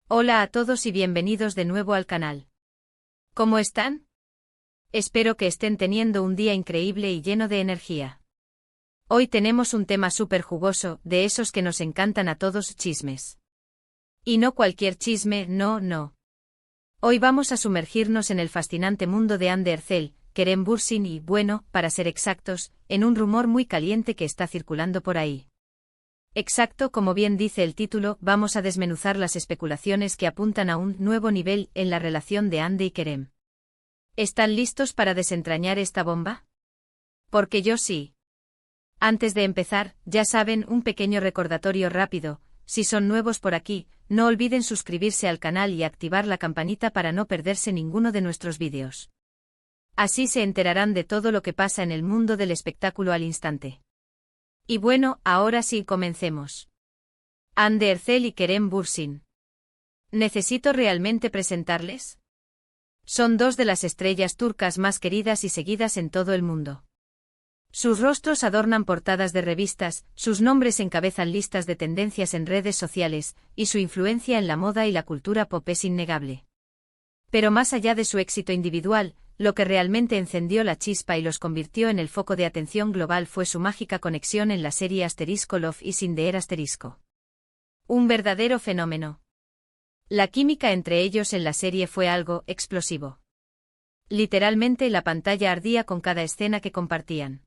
Hola a todos y bienvenidos de nuevo al canal. ¿Cómo están? Espero que estén teniendo un día increíble y lleno de energía. Hoy tenemos un tema súper jugoso, de esos que nos encantan a todos, chismes. Y no cualquier chisme, no. Hoy vamos a sumergirnos en el fascinante mundo de Hande Erçel, Kerem Bürsin y, bueno, para ser exactos, en un rumor muy caliente que está circulando por ahí. Exacto, como bien dice el título, vamos a desmenuzar las especulaciones que apuntan a un nuevo nivel en la relación de Hande y Kerem. ¿Están listos para desentrañar esta bomba? Porque yo sí. Antes de empezar, ya saben, un pequeño recordatorio rápido: si son nuevos por aquí, no olviden suscribirse al canal y activar la campanita para no perderse ninguno de nuestros vídeos. Así se enterarán de todo lo que pasa en el mundo del espectáculo al instante. Y bueno, ahora sí, comencemos. Hande Erçel y Kerem Bürsin. ¿Necesito realmente presentarles? Son dos de las estrellas turcas más queridas y seguidas en todo el mundo. Sus rostros adornan portadas de revistas, sus nombres encabezan listas de tendencias en redes sociales, y su influencia en la moda y la cultura pop es innegable. Pero más allá de su éxito individual, lo que realmente encendió la chispa y los convirtió en el foco de atención global fue su mágica conexión en la serie Love is in the Air *. Un verdadero fenómeno. La química entre ellos en la serie fue algo explosivo. Literalmente la pantalla ardía con cada escena que compartían.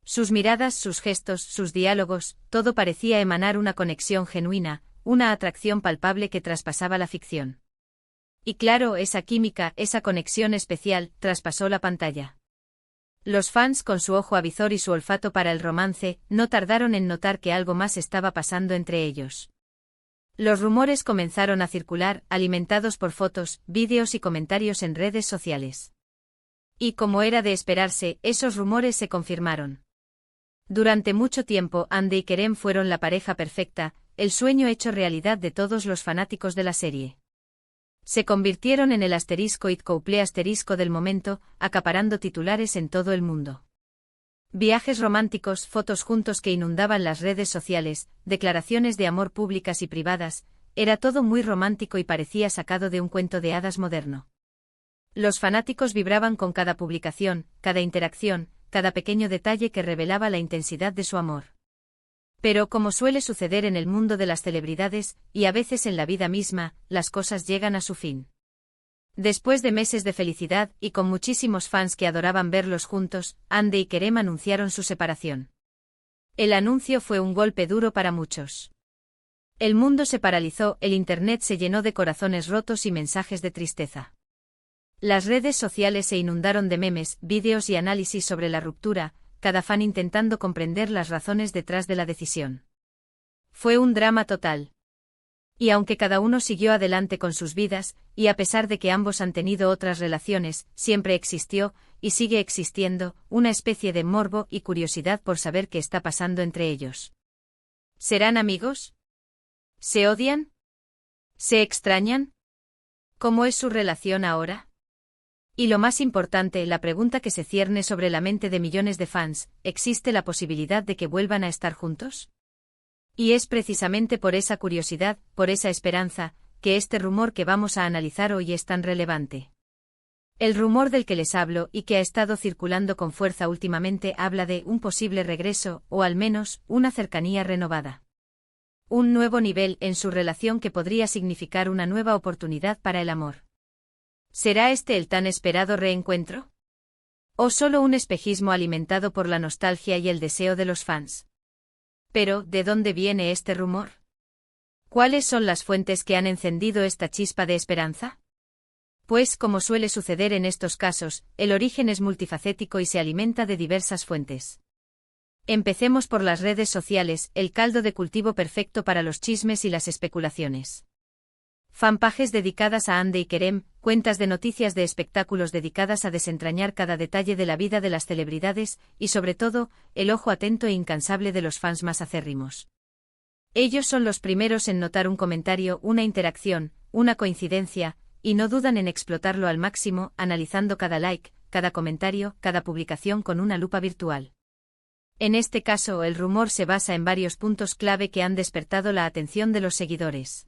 Sus miradas, sus gestos, sus diálogos, todo parecía emanar una conexión genuina, una atracción palpable que traspasaba la ficción. Y claro, esa química, esa conexión especial, traspasó la pantalla. Los fans, con su ojo avizor y su olfato para el romance, no tardaron en notar que algo más estaba pasando entre ellos. Los rumores comenzaron a circular, alimentados por fotos, vídeos y comentarios en redes sociales. Y como era de esperarse, esos rumores se confirmaron. Durante mucho tiempo, Hande y Kerem fueron la pareja perfecta, el sueño hecho realidad de todos los fanáticos de la serie. Se convirtieron en el *it couple* del momento, acaparando titulares en todo el mundo. Viajes románticos, fotos juntos que inundaban las redes sociales, declaraciones de amor públicas y privadas, era todo muy romántico y parecía sacado de un cuento de hadas moderno. Los fanáticos vibraban con cada publicación, cada interacción, cada pequeño detalle que revelaba la intensidad de su amor. Pero como suele suceder en el mundo de las celebridades, y a veces en la vida misma, las cosas llegan a su fin. Después de meses de felicidad, y con muchísimos fans que adoraban verlos juntos, Hande y Kerem anunciaron su separación. El anuncio fue un golpe duro para muchos. El mundo se paralizó, el internet se llenó de corazones rotos y mensajes de tristeza. Las redes sociales se inundaron de memes, vídeos y análisis sobre la ruptura, cada fan intentando comprender las razones detrás de la decisión. Fue un drama total. Y aunque cada uno siguió adelante con sus vidas, y a pesar de que ambos han tenido otras relaciones, siempre existió, y sigue existiendo, una especie de morbo y curiosidad por saber qué está pasando entre ellos. ¿Serán amigos? ¿Se odian? ¿Se extrañan? ¿Cómo es su relación ahora? Y lo más importante, la pregunta que se cierne sobre la mente de millones de fans: ¿existe la posibilidad de que vuelvan a estar juntos? Y es precisamente por esa curiosidad, por esa esperanza, que este rumor que vamos a analizar hoy es tan relevante. El rumor del que les hablo y que ha estado circulando con fuerza últimamente habla de un posible regreso, o al menos, una cercanía renovada. Un nuevo nivel en su relación que podría significar una nueva oportunidad para el amor. ¿Será este el tan esperado reencuentro? ¿O solo un espejismo alimentado por la nostalgia y el deseo de los fans? Pero, ¿de dónde viene este rumor? ¿Cuáles son las fuentes que han encendido esta chispa de esperanza? Pues, como suele suceder en estos casos, el origen es multifacético y se alimenta de diversas fuentes. Empecemos por las redes sociales, el caldo de cultivo perfecto para los chismes y las especulaciones. Fanpages dedicadas a Hande y Kerem, cuentas de noticias de espectáculos dedicadas a desentrañar cada detalle de la vida de las celebridades, y sobre todo, el ojo atento e incansable de los fans más acérrimos. Ellos son los primeros en notar un comentario, una interacción, una coincidencia, y no dudan en explotarlo al máximo, analizando cada like, cada comentario, cada publicación con una lupa virtual. En este caso, el rumor se basa en varios puntos clave que han despertado la atención de los seguidores.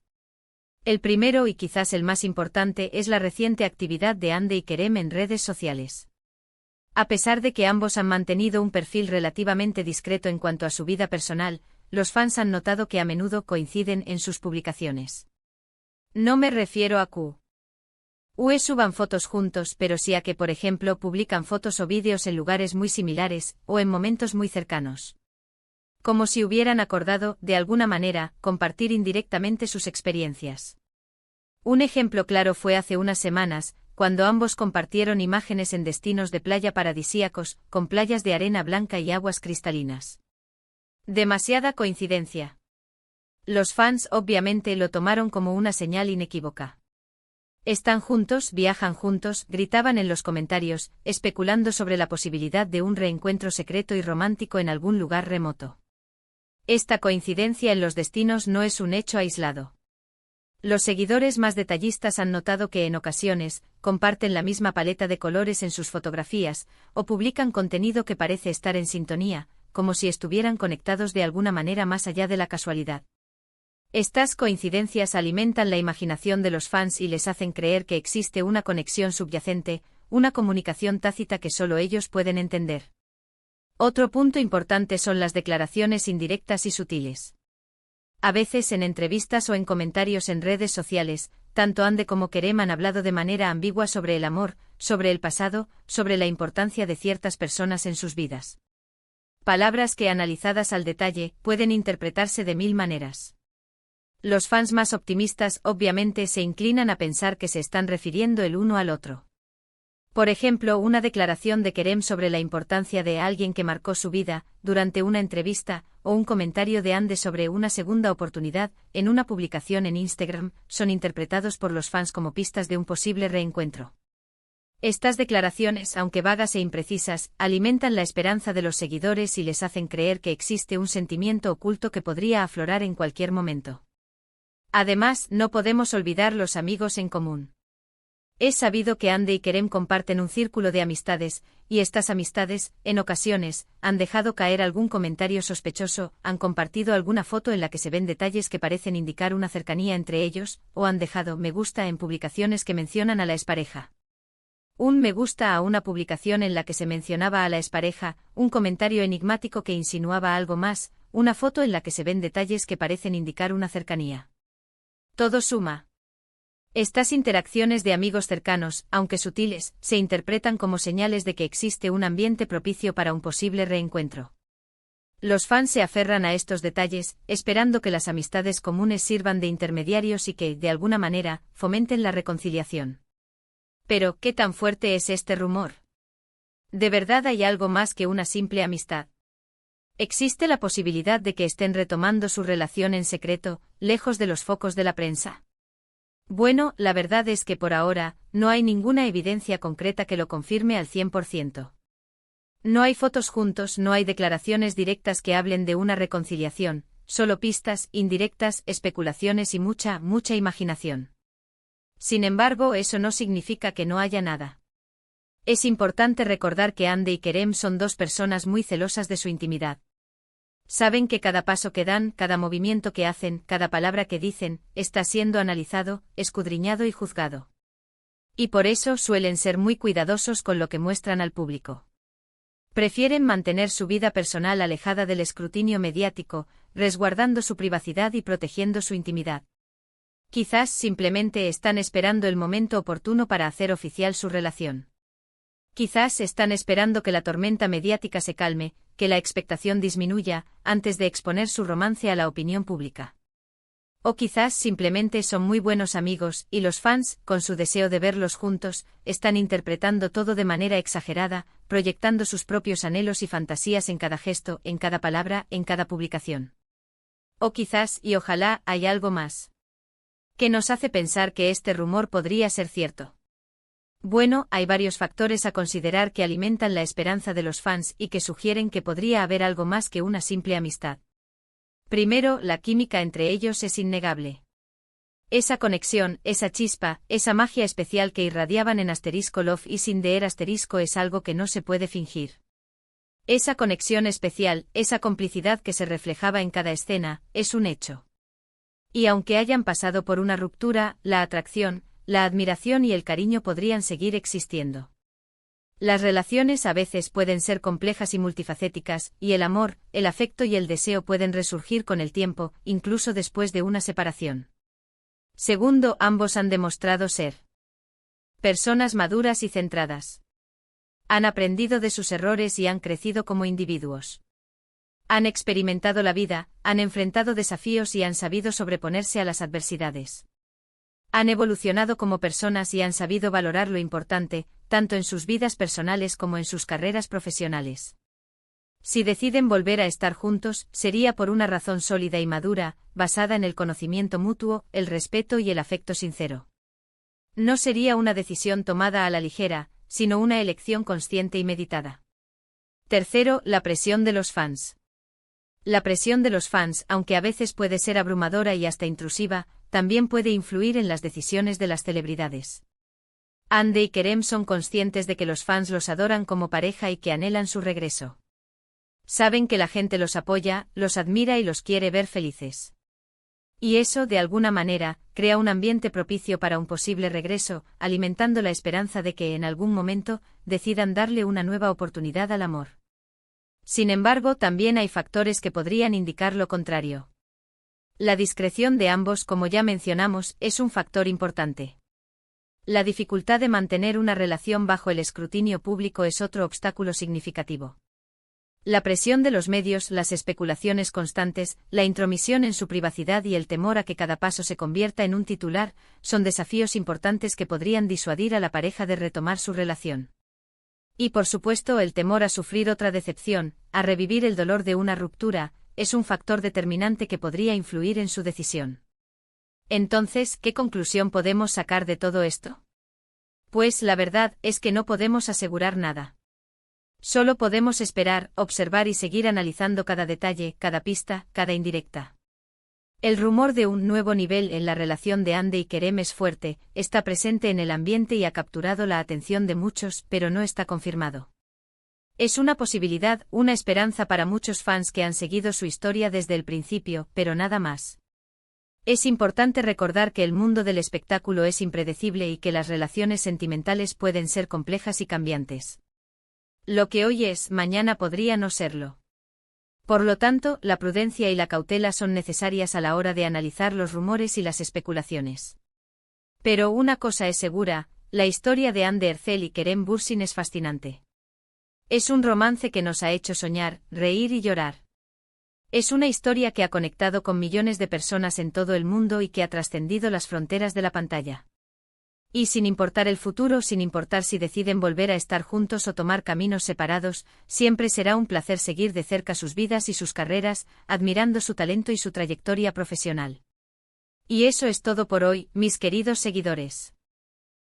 El primero y quizás el más importante es la reciente actividad de Hande y Kerem en redes sociales. A pesar de que ambos han mantenido un perfil relativamente discreto en cuanto a su vida personal, los fans han notado que a menudo coinciden en sus publicaciones. No me refiero a que suban fotos juntos, pero sí a que, por ejemplo, publican fotos o vídeos en lugares muy similares, o en momentos muy cercanos. Como si hubieran acordado, de alguna manera, compartir indirectamente sus experiencias. Un ejemplo claro fue hace unas semanas, cuando ambos compartieron imágenes en destinos de playa paradisíacos, con playas de arena blanca y aguas cristalinas. Demasiada coincidencia. Los fans obviamente lo tomaron como una señal inequívoca. Están juntos, viajan juntos, gritaban en los comentarios, especulando sobre la posibilidad de un reencuentro secreto y romántico en algún lugar remoto. Esta coincidencia en los destinos no es un hecho aislado. Los seguidores más detallistas han notado que en ocasiones, comparten la misma paleta de colores en sus fotografías, o publican contenido que parece estar en sintonía, como si estuvieran conectados de alguna manera más allá de la casualidad. Estas coincidencias alimentan la imaginación de los fans y les hacen creer que existe una conexión subyacente, una comunicación tácita que solo ellos pueden entender. Otro punto importante son las declaraciones indirectas y sutiles. A veces en entrevistas o en comentarios en redes sociales, tanto Hande como Kerem han hablado de manera ambigua sobre el amor, sobre el pasado, sobre la importancia de ciertas personas en sus vidas. Palabras que, analizadas al detalle, pueden interpretarse de mil maneras. Los fans más optimistas obviamente se inclinan a pensar que se están refiriendo el uno al otro. Por ejemplo, una declaración de Kerem sobre la importancia de alguien que marcó su vida, durante una entrevista, o un comentario de Hande sobre una segunda oportunidad, en una publicación en Instagram, son interpretados por los fans como pistas de un posible reencuentro. Estas declaraciones, aunque vagas e imprecisas, alimentan la esperanza de los seguidores y les hacen creer que existe un sentimiento oculto que podría aflorar en cualquier momento. Además, no podemos olvidar los amigos en común. Es sabido que Hande y Kerem comparten un círculo de amistades, y estas amistades, en ocasiones, han dejado caer algún comentario sospechoso, han compartido alguna foto en la que se ven detalles que parecen indicar una cercanía entre ellos, o han dejado me gusta en publicaciones que mencionan a la expareja. Un me gusta a una publicación en la que se mencionaba a la expareja, un comentario enigmático que insinuaba algo más, una foto en la que se ven detalles que parecen indicar una cercanía. Todo suma. Estas interacciones de amigos cercanos, aunque sutiles, se interpretan como señales de que existe un ambiente propicio para un posible reencuentro. Los fans se aferran a estos detalles, esperando que las amistades comunes sirvan de intermediarios y que, de alguna manera, fomenten la reconciliación. Pero, ¿qué tan fuerte es este rumor? ¿De verdad hay algo más que una simple amistad? ¿Existe la posibilidad de que estén retomando su relación en secreto, lejos de los focos de la prensa? Bueno, la verdad es que por ahora, no hay ninguna evidencia concreta que lo confirme al 100%. No hay fotos juntos, no hay declaraciones directas que hablen de una reconciliación, solo pistas, indirectas, especulaciones y mucha imaginación. Sin embargo, eso no significa que no haya nada. Es importante recordar que Hande y Kerem son dos personas muy celosas de su intimidad. Saben que cada paso que dan, cada movimiento que hacen, cada palabra que dicen, está siendo analizado, escudriñado y juzgado. Y por eso suelen ser muy cuidadosos con lo que muestran al público. Prefieren mantener su vida personal alejada del escrutinio mediático, resguardando su privacidad y protegiendo su intimidad. Quizás simplemente están esperando el momento oportuno para hacer oficial su relación. Quizás están esperando que la tormenta mediática se calme, que la expectación disminuya, antes de exponer su romance a la opinión pública. O quizás simplemente son muy buenos amigos, y los fans, con su deseo de verlos juntos, están interpretando todo de manera exagerada, proyectando sus propios anhelos y fantasías en cada gesto, en cada palabra, en cada publicación. O quizás, y ojalá, hay algo más que nos hace pensar que este rumor podría ser cierto. Bueno, hay varios factores a considerar que alimentan la esperanza de los fans y que sugieren que podría haber algo más que una simple amistad. Primero, la química entre ellos es innegable. Esa conexión, esa chispa, esa magia especial que irradiaban en *Love is in the air* es algo que no se puede fingir. Esa conexión especial, esa complicidad que se reflejaba en cada escena, es un hecho. Y aunque hayan pasado por una ruptura, la atracción, la admiración y el cariño podrían seguir existiendo. Las relaciones a veces pueden ser complejas y multifacéticas, y el amor, el afecto y el deseo pueden resurgir con el tiempo, incluso después de una separación. Segundo, ambos han demostrado ser personas maduras y centradas. Han aprendido de sus errores y han crecido como individuos. Han experimentado la vida, han enfrentado desafíos y han sabido sobreponerse a las adversidades. Han evolucionado como personas y han sabido valorar lo importante, tanto en sus vidas personales como en sus carreras profesionales. Si deciden volver a estar juntos, sería por una razón sólida y madura, basada en el conocimiento mutuo, el respeto y el afecto sincero. No sería una decisión tomada a la ligera, sino una elección consciente y meditada. Tercero, la presión de los fans. La presión de los fans, aunque a veces puede ser abrumadora y hasta intrusiva, también puede influir en las decisiones de las celebridades. Hande y Kerem son conscientes de que los fans los adoran como pareja y que anhelan su regreso. Saben que la gente los apoya, los admira y los quiere ver felices. Y eso, de alguna manera, crea un ambiente propicio para un posible regreso, alimentando la esperanza de que en algún momento decidan darle una nueva oportunidad al amor. Sin embargo, también hay factores que podrían indicar lo contrario. La discreción de ambos, como ya mencionamos, es un factor importante. La dificultad de mantener una relación bajo el escrutinio público es otro obstáculo significativo. La presión de los medios, las especulaciones constantes, la intromisión en su privacidad y el temor a que cada paso se convierta en un titular, son desafíos importantes que podrían disuadir a la pareja de retomar su relación. Y por supuesto, el temor a sufrir otra decepción, a revivir el dolor de una ruptura, es un factor determinante que podría influir en su decisión. Entonces, ¿qué conclusión podemos sacar de todo esto? Pues la verdad es que no podemos asegurar nada. Solo podemos esperar, observar y seguir analizando cada detalle, cada pista, cada indirecta. El rumor de un nuevo nivel en la relación de Hande y Kerem es fuerte, está presente en el ambiente y ha capturado la atención de muchos, pero no está confirmado. Es una posibilidad, una esperanza para muchos fans que han seguido su historia desde el principio, pero nada más. Es importante recordar que el mundo del espectáculo es impredecible y que las relaciones sentimentales pueden ser complejas y cambiantes. Lo que hoy es, mañana podría no serlo. Por lo tanto, la prudencia y la cautela son necesarias a la hora de analizar los rumores y las especulaciones. Pero una cosa es segura, la historia de Hande Erçel y Kerem Bürsin es fascinante. Es un romance que nos ha hecho soñar, reír y llorar. Es una historia que ha conectado con millones de personas en todo el mundo y que ha trascendido las fronteras de la pantalla. Y sin importar el futuro, sin importar si deciden volver a estar juntos o tomar caminos separados, siempre será un placer seguir de cerca sus vidas y sus carreras, admirando su talento y su trayectoria profesional. Y eso es todo por hoy, mis queridos seguidores.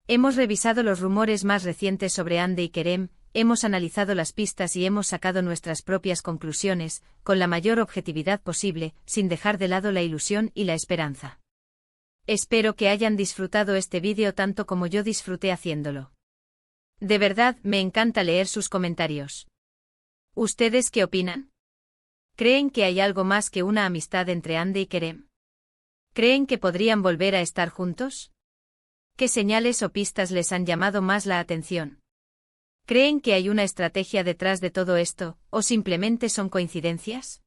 Hemos revisado los rumores más recientes sobre Hande y Kerem, hemos analizado las pistas y hemos sacado nuestras propias conclusiones, con la mayor objetividad posible, sin dejar de lado la ilusión y la esperanza. Espero que hayan disfrutado este vídeo tanto como yo disfruté haciéndolo. De verdad, me encanta leer sus comentarios. ¿Ustedes qué opinan? ¿Creen que hay algo más que una amistad entre Hande y Kerem? ¿Creen que podrían volver a estar juntos? ¿Qué señales o pistas les han llamado más la atención? ¿Creen que hay una estrategia detrás de todo esto, o simplemente son coincidencias?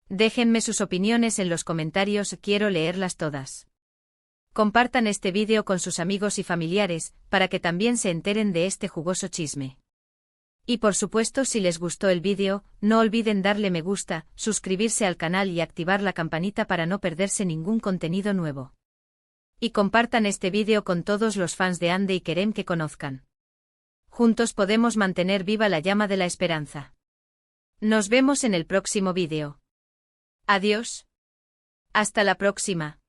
Déjenme sus opiniones en los comentarios, quiero leerlas todas. Compartan este vídeo con sus amigos y familiares, para que también se enteren de este jugoso chisme. Y por supuesto, si les gustó el vídeo, no olviden darle me gusta, suscribirse al canal y activar la campanita para no perderse ningún contenido nuevo. Y compartan este vídeo con todos los fans de Hande y Kerem que conozcan. Juntos podemos mantener viva la llama de la esperanza. Nos vemos en el próximo vídeo. Adiós. Hasta la próxima.